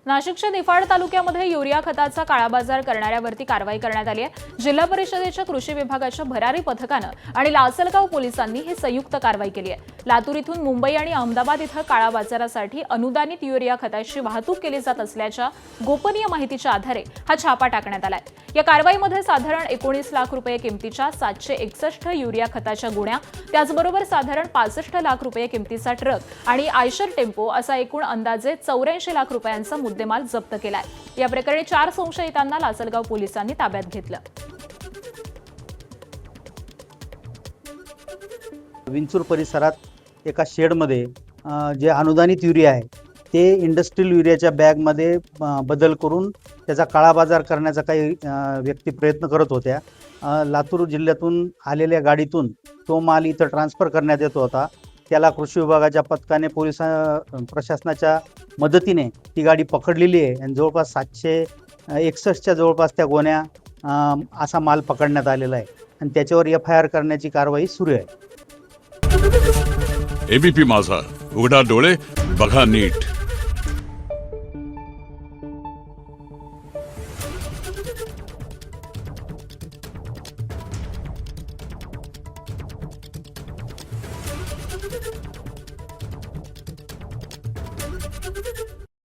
नाशिकच्या निफाड तालुक्यामध्ये युरिया खताचा काळाबाजार करणाऱ्यावरती कारवाई करण्यात आली आहे। जिल्हा परिषदेच्या कृषी विभागाच्या भरारी पथकानं आणि लासलगाव पोलिसांनी ही संयुक्त कारवाई केली आहे। लातूर इथून मुंबई आणि अहमदाबाद इथं काळाबाजारासाठी अनुदानित युरिया खताची वाहतूक केली जात असल्याच्या गोपनीय माहितीच्या आधारे हा छापा टाकण्यात आलाय। या कारवाईमध्ये साधारण 19 लाख रुपये किमतीच्या 761 युरिया खताच्या गुण्या, त्याचबरोबर साधारण 65 लाख रुपये किमतीचा ट्रक आणि आयशर टेम्पो असा एकूण अंदाजे 84 लाख रुपयांचा मुद्देमाल जप्त केलाय। या प्रकरणी 4 संशयितांना लासलगाव पोलिसांनी ताब्यात घेतलं। विंचूर परिसरात एका शेडमध्ये जे अनुदानित युरिया आहे ते इंडस्ट्रियल युरियाच्या बॅगमध्ये बदल करून त्याचा काळाबाजार करण्याचा काही व्यक्ती प्रयत्न करत होत्या। लातूर जिल्ह्यातून आलेल्या गाडीतून तो माल इथं ट्रान्सफर करण्यात येत होता। त्याला कृषी विभागाच्या पथकाने पोलीस प्रशासनाच्या मदतीने ती गाडी पकडलेली आहे आणि जवळपास 761च्या जवळपास त्या गोण्या असा माल पकडण्यात आलेला आहे आणि त्याच्यावर FIR करण्याची कारवाई सुरू आहे। ABP माझा, उघडा डोळे बघा नीट।